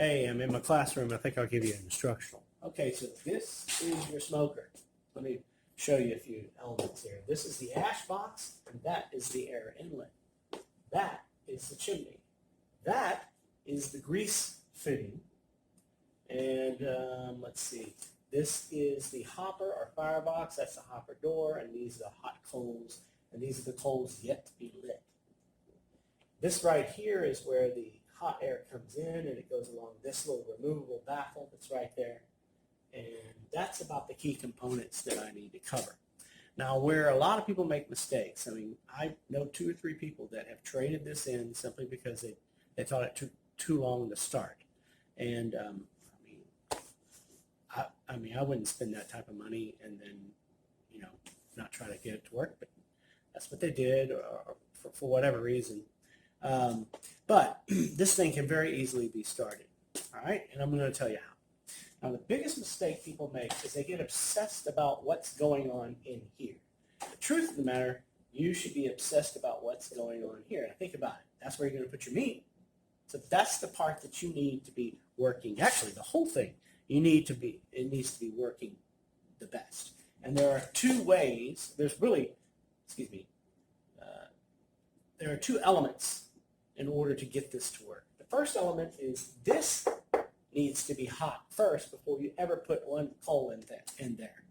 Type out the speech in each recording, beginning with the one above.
Hey, I'm in my classroom. I think I'll give you an instructional. Okay, so this is your smoker. Let me show you a few elements here. This is the ash box, and that is the air inlet. That is the chimney. That is the grease fitting. And let's see. This is the hopper or firebox. That's the hopper door, and these are the hot coals, and these are the coals yet to be lit. This right here is where the hot air comes in, and it goes along this little removable baffle that's right there. And that's about the key components that I need to cover. Now, where a lot of people make mistakes, I mean, I know 2 or 3 people that have traded this in simply because they thought it took too long to start. And I wouldn't spend that type of money and then, not try to get it to work. But that's what they did, or for whatever reason. But this thing can very easily be started. All right, and I'm going to tell you how. Now, the biggest mistake people make is they get obsessed about what's going on in here. The truth of the matter, you should be obsessed about what's going on here. Now, think about it. That's where you're going to put your meat. So that's the part that you need to be working. Actually, the whole thing, it needs to be working the best. And there are 2 ways. There are 2 elements in order to get this to work. The first element is this needs to be hot first before you ever put one coal in there.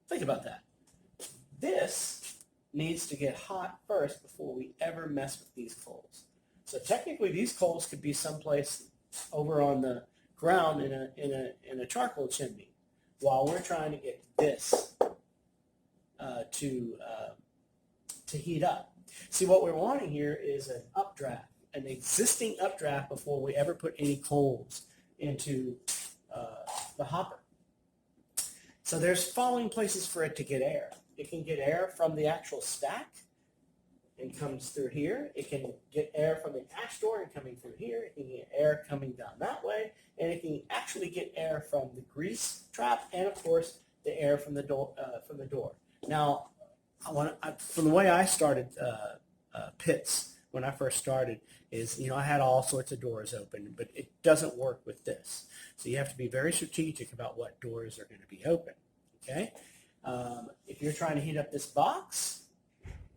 Think about that. This needs to get hot first before we ever mess with these coals. So technically, these coals could be someplace over on the ground in a charcoal chimney, while we're trying to get this to heat up. See, what we're wanting here is an updraft, an existing updraft before we ever put any coals into the hopper. So there's following places for it to get air. It can get air from the actual stack and comes through here. It can get air from the ash door and coming through here. It can get air coming down that way. And it can actually get air from the grease trap and, of course, the air from the door. Now, from the way I started pits when I first started is, I had all sorts of doors open, but it doesn't work with this. So you have to be very strategic about what doors are going to be open, okay? If you're trying to heat up this box,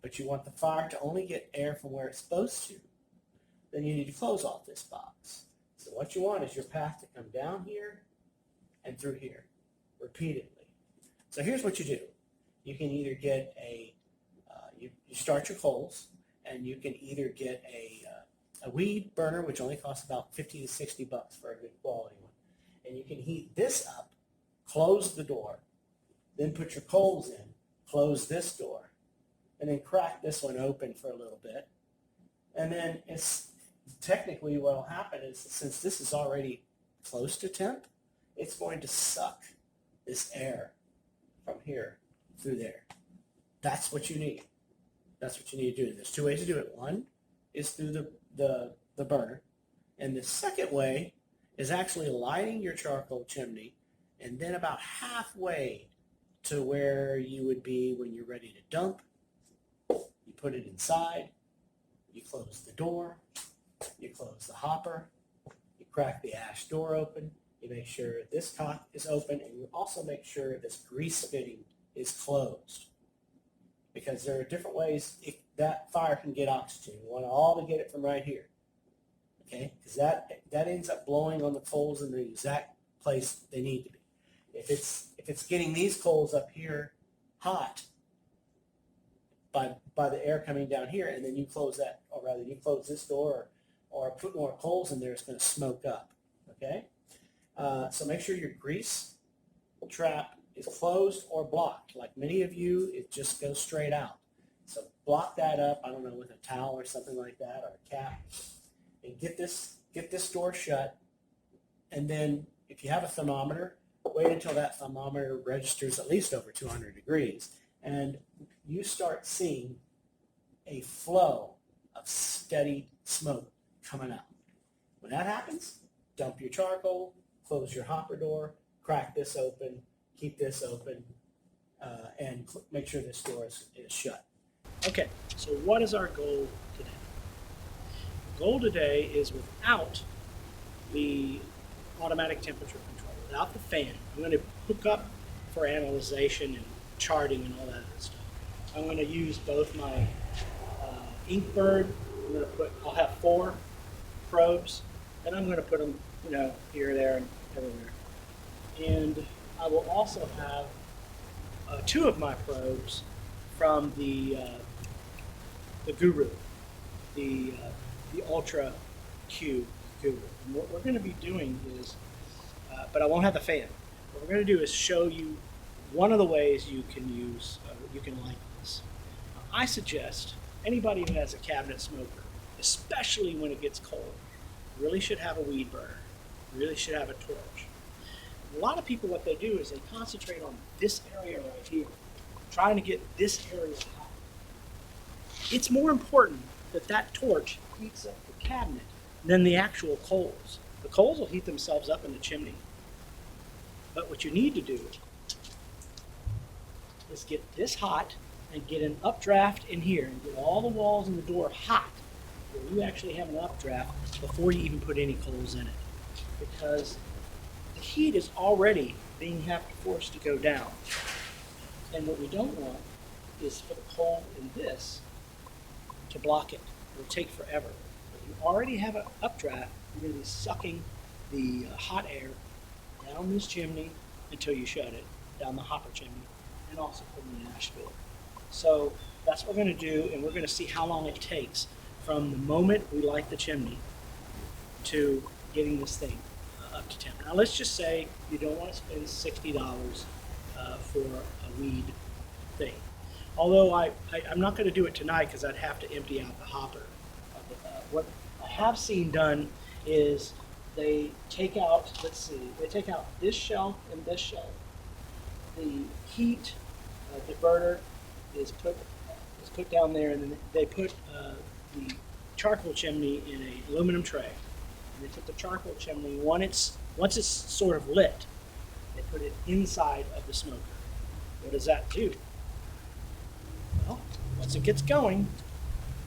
but you want the fire to only get air from where it's supposed to, then you need to close off this box. So what you want is your path to come down here and through here repeatedly. So here's what you do. You can either get you start your coals, and you can either get a weed burner, which only costs about $50 to $60 for a good quality one. And you can heat this up, close the door, then put your coals in, close this door, and then crack this one open for a little bit. And then technically what will happen is, since this is already close to temp, it's going to suck this air from here through there. That's what you need. That's what you need to do. There's 2 ways to do it. One is through the burner. And the second way is actually lighting your charcoal chimney, and then about halfway to where you would be when you're ready to dump, you put it inside, you close the door, you close the hopper, you crack the ash door open, you make sure this cock is open, and you also make sure this grease fitting is closed. Because there are different ways that fire can get oxygen. You want all to get it from right here, okay? Because that ends up blowing on the coals in the exact place they need to be. If it's getting these coals up here hot by the air coming down here, and then you close that, or rather you close this door or put more coals in there, it's going to smoke up, okay? So make sure your grease trap is closed or blocked. Like many of you, it just goes straight out. So block that up, I don't know, with a towel or something like that, or a cap, and get this door shut. And then if you have a thermometer, wait until that thermometer registers at least over 200 degrees, and you start seeing a flow of steady smoke coming out. When that happens, dump your charcoal, close your hopper door, crack this open, keep this open, and make sure this door is shut. Okay, so what is our goal today? The goal today is, without the automatic temperature control, without the fan. I'm going to hook up for analyzation and charting and all that other stuff. I'm going to use both my Inkbird. I'll have 4 probes, and I'm going to put them, here, there, and everywhere. And I will also have 2 of my probes from the Guru, the Ultra Q Guru. And what we're going to be doing is, but I won't have the fan. What we're going to do is show you one of the ways you can use, you can light this. I suggest anybody who has a cabinet smoker, especially when it gets cold, really should have a weed burner, really should have a torch. A lot of people, what they do is they concentrate on this area right here, trying to get this area hot. It's more important that that torch heats up the cabinet than the actual coals. The coals will heat themselves up in the chimney. But what you need to do is get this hot and get an updraft in here and get all the walls and the door hot where you actually have an updraft before you even put any coals in it. Because the heat is already being forced to go down. And what we don't want is for the coal in this to block it. It'll take forever. If you already have an updraft, you're going to be sucking the hot air down this chimney until you shut it, down the hopper chimney, and also from the ash filter. So that's what we're going to do, and we're going to see how long it takes from the moment we light the chimney to getting this thing up to temp. Now let's just say you don't want to spend $60 for a weed thing. Although I'm not going to do it tonight because I'd have to empty out the hopper. What I have seen done is they take out, they take out this shelf and this shelf. The heat diverter is put down there, and then they put the charcoal chimney in an aluminum tray. And they put the charcoal chimney, once it's sort of lit, they put it inside of the smoker. What does that do? Well, once it gets going,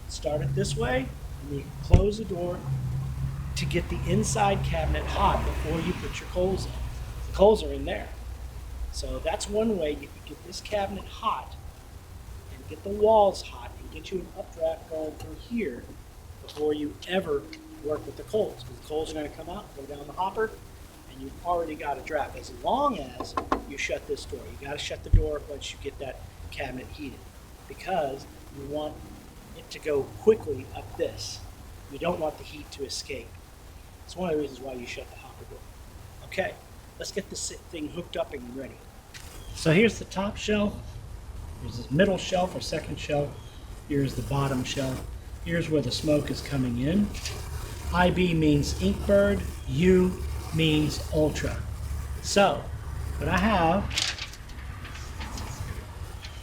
start it this way, and you close the door to get the inside cabinet hot before you put your coals in. The coals are in there. So that's one way you can get this cabinet hot and get the walls hot and get you an updraft going through here before you ever work with the coals. Because the coals are going to come out, go down the hopper, and you've already got a draft. As long as you shut this door. You got to shut the door once you get that cabinet heated, because you want it to go quickly up this. You don't want the heat to escape. It's one of the reasons why you shut the hopper door. Okay, let's get this thing hooked up and ready. So here's the top shelf. Here's the middle shelf or second shelf. Here's the bottom shelf. Here's where the smoke is coming in. IB means Inkbird. U means Ultra. So what I have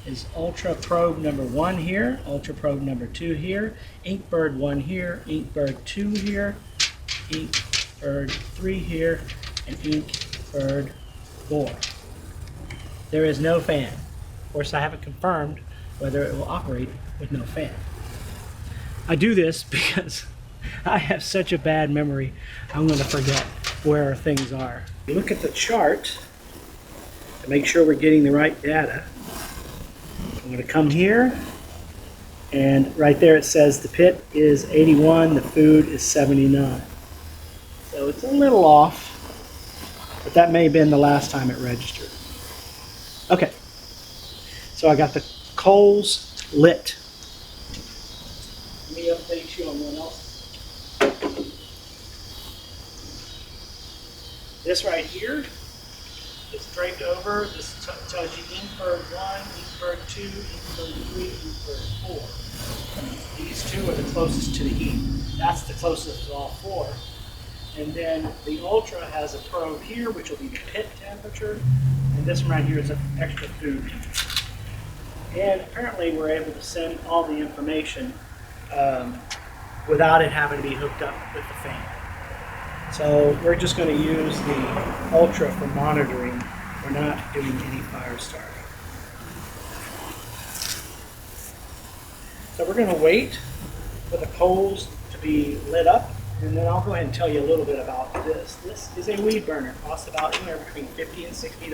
is Ultra probe number 1 here, Ultra probe number 2 here, Inkbird 1 here, Inkbird 2 here, Inkbird 3 here, and Inkbird 4. There is no fan. Of course, I haven't confirmed whether it will operate with no fan. I do this because I have such a bad memory, I'm going to forget where things are. Look at the chart to make sure we're getting the right data. I'm going to come here, and right there it says the pit is 81, the food is 79. So it's a little off, but that may have been the last time it registered. Okay, so I got the coals lit. Let me update you on one else. This right here is draped over. This tells you Inkbird 1, Inkbird 2, Inkbird 3, Inkbird 4. These two are the closest to the heat. That's the closest of all 4. And then the Ultra has a probe here, which will be the pit temperature. And this one right here is an extra food. And apparently we're able to send all the information without it having to be hooked up with the fan. So we're just going to use the Ultra for monitoring. We're not doing any fire starting. So we're going to wait for the coals to be lit up, And then I'll go ahead and tell you a little bit about this. This is a weed burner. It costs about anywhere between $50 and $60.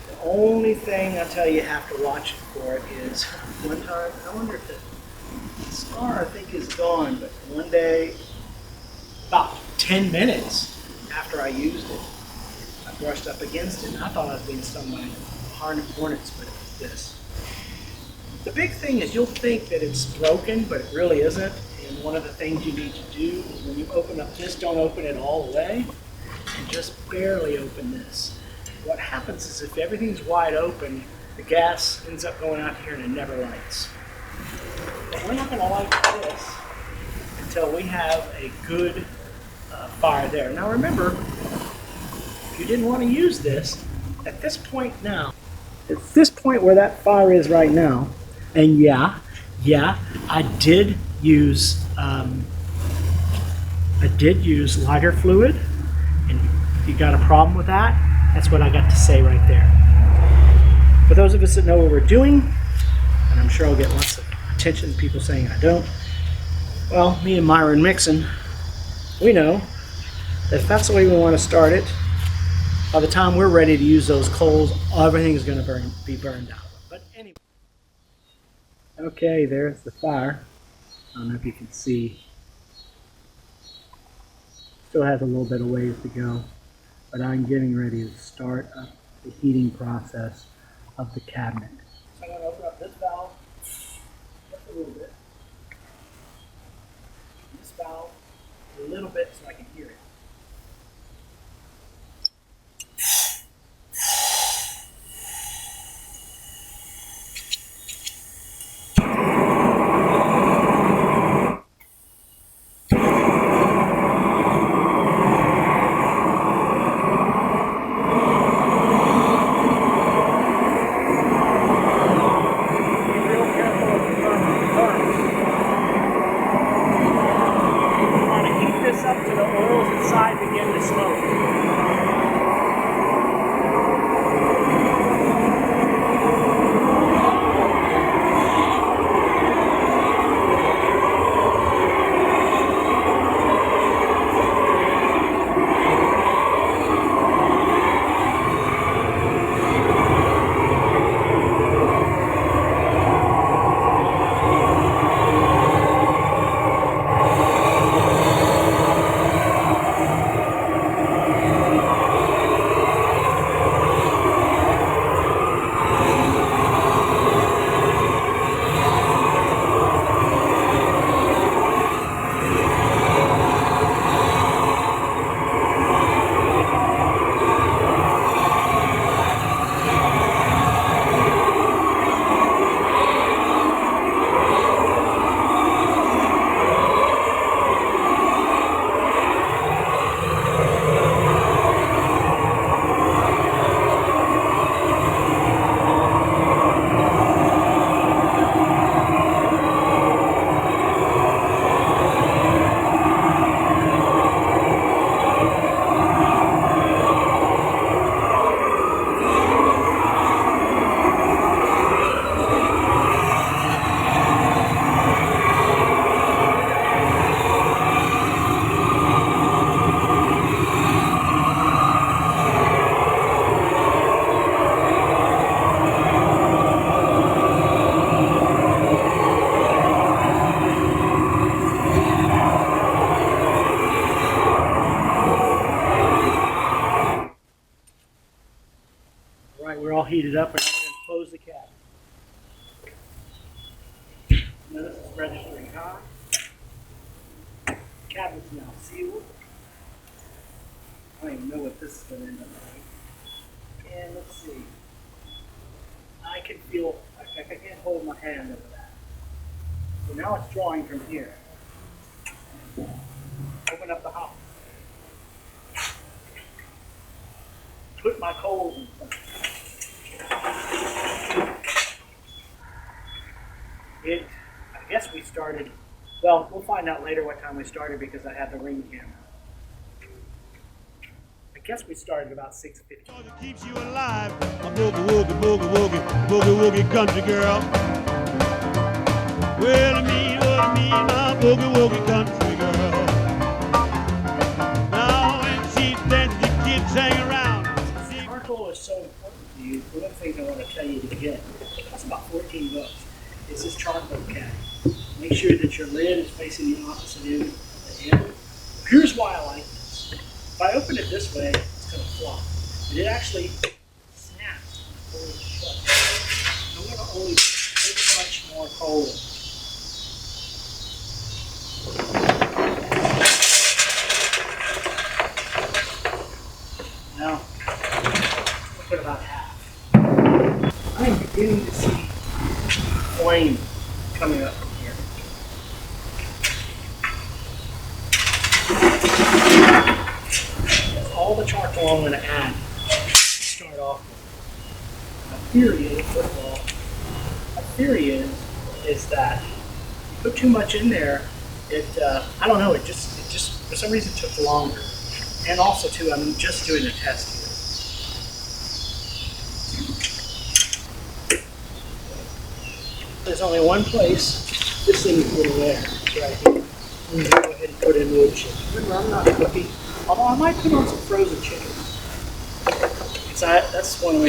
The only thing I tell you have to watch for is one time, I wonder if the scar I think is gone, but one day, about 10 minutes after I used it, I brushed up against it and I thought I was being stung by hornets, but it was this. The big thing is you'll think that it's broken, but it really isn't. And one of the things you need to do is when you open up this, don't open it all the way, and just barely open this. What happens is if everything's wide open, the gas ends up going out here and it never lights. But we're not going to light this until we have a good fire there. Now remember, if you didn't want to use this, at this point now, at this point where that fire is right now, and yeah, I did use lighter fluid, and if you got a problem with that, that's what I got to say right there. For those of us that know what we're doing, and I'm sure I'll get lots of attention, people saying I don't, well, me and Myron Mixon, we know that if that's the way we want to start it, by the time we're ready to use those coals, everything's going to be burned out. But anyway. Okay, there's the fire. I don't know if you can see. Still has a little bit of ways to go, but I'm getting ready to start up the heating process of the cabinet. So I'm going to open up this valve just a little bit. This valve a little bit so I can hear it. Heated up, and now we're going to close the cabinet. Now this is registering high. Cabinet's now sealed. I don't even know what this is going to end up like. And let's see. I can feel, I can't hold my hand over that. So now it's drawing from here. Open up the hopper. Put my coals in front. I guess we started, well, we'll find out later what time we started because I have the ring camera. I guess we started about 6:50. It keeps you alive, a boogie woogie, boogie woogie, boogie woogie country girl. Well, I mean, my boogie woogie country girl. Just hang around. Charcoal is so important to you. One of the things I want to tell you to get, it's about 14 bucks, is this charcoal caddy. Make sure that your lid is facing the opposite end of the end. Here's why I like this. If I open it this way, it's going to flop. But it actually snaps when I pull it shut. I'm going to only put this much more coal in. Now, I'll put about half. I'm beginning to see flame coming up from here. That's all the charcoal I'm going to add to start off with. My theory is, first of all, is that you put too much in there, I don't know, it just for some reason took longer. And also too, I'm just doing a test here. There's only one place this thing is going to wear. It's right here. I'm going to go ahead and put in wood chicken. Remember, I'm not cooking. Although I might put on some frozen chicken. That's one of the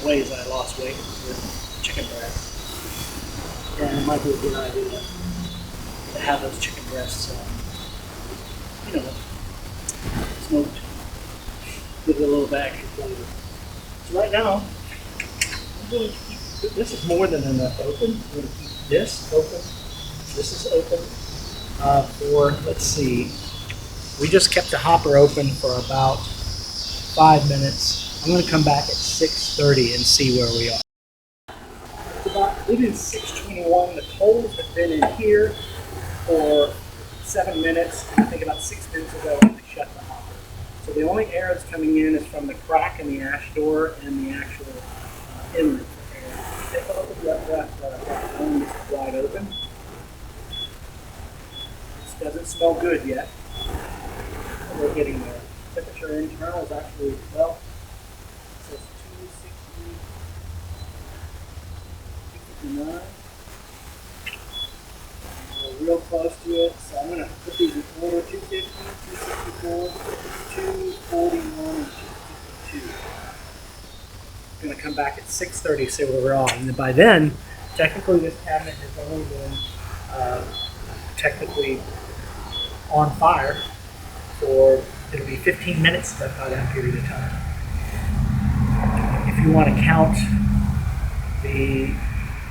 ways I lost weight with chicken breasts. And it might be a good idea to have those chicken breasts, smoked with a little bag of flavor. So right now, I'm going to keep, this is more than enough open. I'm going to keep this open. This is open for, let's see, we just kept the hopper open for about 5 minutes. I'm going to come back at 6:30 and see where we are. It is 6:21. The coals have been in here for 7 minutes. I think about 6 minutes ago I shut the hopper. So the only air that's coming in is from the crack in the ash door and the actual inlet for air. Take a look at that one is wide open. This doesn't smell good yet. We're getting there. Temperature internal is actually, well, it says 259. We're real close to it, so I'm going to put these in order: 250, 264, 241, and 252. I'm going to come back at 6:30, see where we're on. And by then, technically this cabinet has only been technically on fire for, it'll be 15 minutes by that period of time. If you want to count the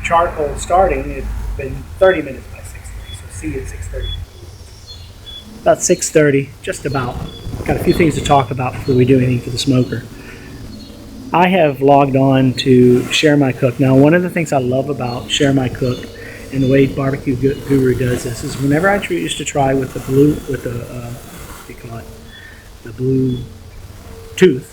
charcoal starting, it's been 30 minutes by 6:30, so see you at 6:30. About 6:30, just about. Got a few things to talk about before we do anything for the smoker. I have logged on to Share My Cook. Now, one of the things I love about Share My Cook and the way BBQ Guru does this is whenever I used to try with the blue, with the, what do you call it, the Bluetooth,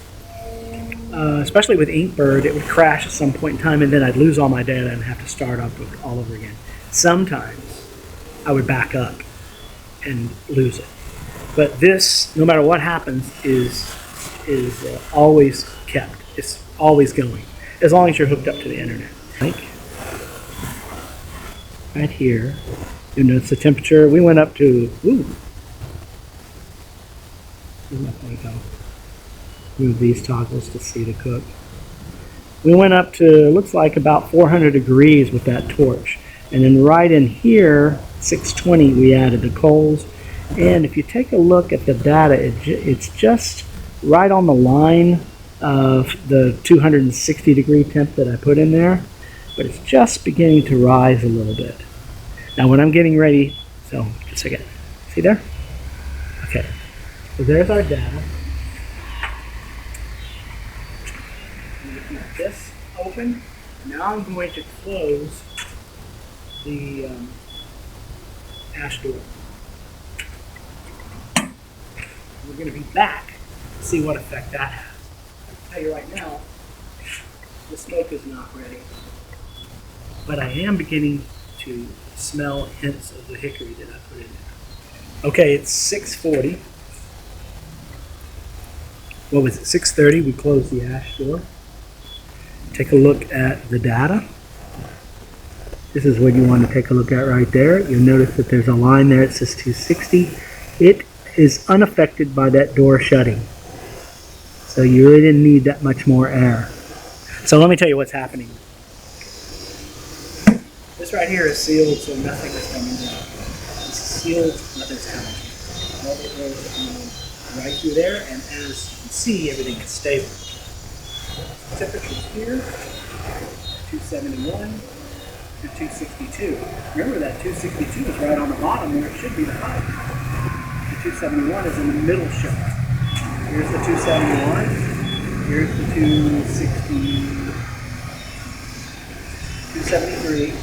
especially with Inkbird, it would crash at some point in time and then I'd lose all my data and have to start up all over again. Sometimes I would back up and lose it. But this, no matter what happens, is always kept. It's always going, as long as you're hooked up to the internet. Like right here, you notice the temperature. We went up to, move these toggles to see the cook. We went up to, looks like about 400 degrees with that torch. And then right in here, 620, we added the coals. And if you take a look at the data, it's just right on the line of the 260 degree temp that I put in there. But it's just beginning to rise a little bit. Now when I'm getting ready, so just a second, see there? Okay, so there's our data. I'm going to keep this open. Now I'm going to close the ash door. We're going to be back to see what effect that has. I'll tell you right now, the smoke is not ready. But I am beginning to smell hints of the hickory that I put in there. Okay, it's 6:40. What was it, 6:30? We closed the ash door. Take a look at the data. This is what you want to take a look at right there. You'll notice that there's a line there. It says 260. It is unaffected by that door shutting. So you really didn't need that much more air. So let me tell you what's happening. This right here is sealed, so nothing is coming down. It's sealed, nothing's coming. All the air is coming right through there, and as you can see, everything is stable. Temperatures here, 271 to 262. Remember that 262 is right on the bottom where it should be the height. The 271 is in the middle shelf. Here's the 271. Here's the 273, 263.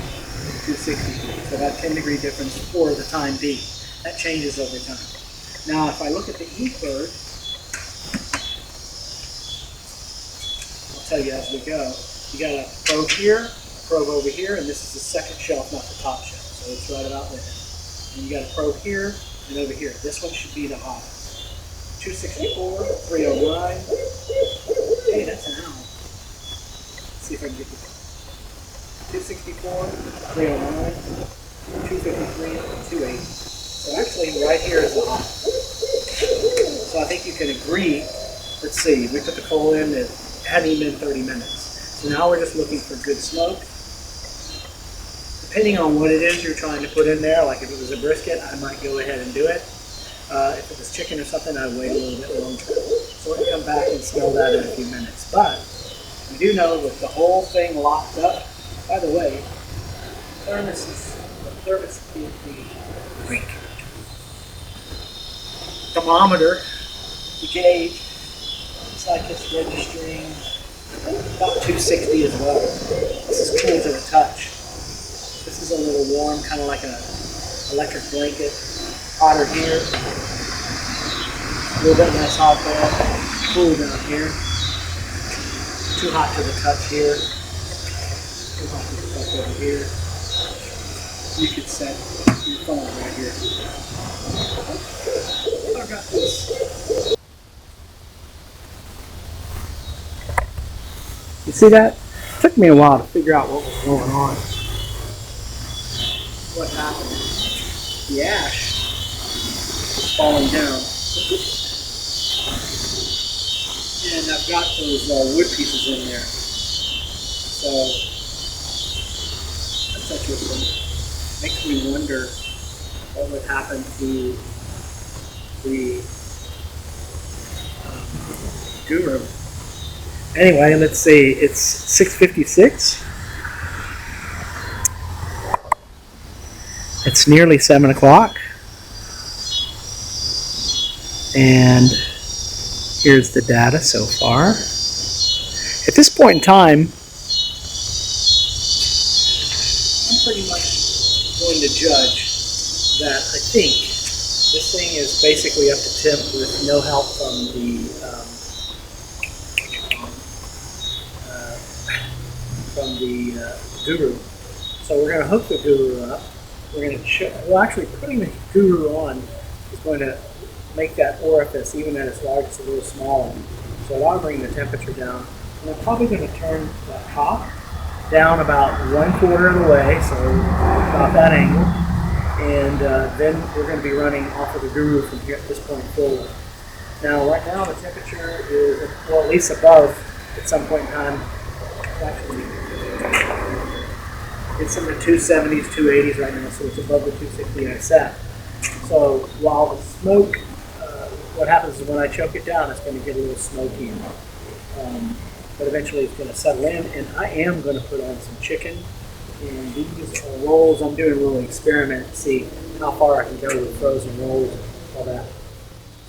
So about 10-degree difference for the time being. That changes over time. Now, if I look at the heat bird, I'll tell you as we go. You got a probe here, a probe over here, and this is the second shelf, not the top shelf. So it's right about there. And you got a probe here and over here. This one should be the hottest. 264, 309. Hey, that's an owl. Let's see if I can get this. 264, 309, 253, 280. So actually, right here is the hottest. So I think you can agree. Let's see, we put the coal in, it hadn't even been 30 minutes. So now we're just looking for good smoke. Depending on what it is you're trying to put in there, like if it was a brisket, I might go ahead and do it. If it was chicken or something, I'd wait a little bit longer. So we'll come back and smell that in a few minutes. But we do know with the whole thing locked up, by the way, the thermos is the drink. Thermometer, the gauge, looks like it's registering about 260 as well. This is cool to the touch. This is a little warm, kind of like an electric blanket. Hotter here. A little bit less hot there. Cool down here. Too hot to the touch here. Too hot to the touch over here. You could set your phone right here. I got this. You see that? It took me a while to figure out what was going on. What happened? The ash is falling down. And I've got those wood pieces in there. So that's interesting. Makes me wonder what would happen to the Guru. Anyway, let's see. It's 6:56. It's nearly 7 o'clock. And here's the data so far. At this point in time, I'm pretty much going to judge that I think this thing is basically up to temp with no help from the Guru. So we're going to hook the Guru up. We're going to check. Well, actually, putting the Guru on is going to make that orifice, even at its largest, a little smaller. So that'll bring the temperature down. And I'm probably going to turn the top down about 1/4 of the way, so about that angle. And then we're going to be running off of the Guru from here at this point forward. Now, right now, the temperature is, well, at least above at some point in time. Actually, it's in the 270s, 280s right now, so it's above the 260 I set. So while the smoke, what happens is when I choke it down, it's going to get a little smoky. But eventually it's going to settle in, and I am going to put on some chicken. And these are rolls. I'm doing a little experiment to see how far I can go with frozen rolls and all that.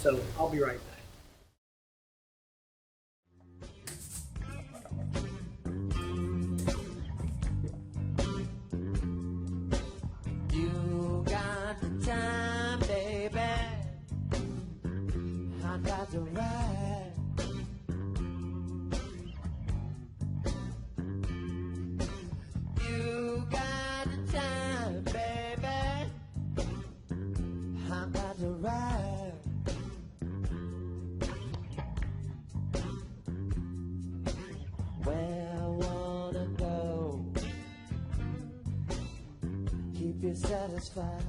So I'll be right back. You got the time, baby. I got the right. You got the time, baby. I got the right. Where I wanna go, keep you satisfied.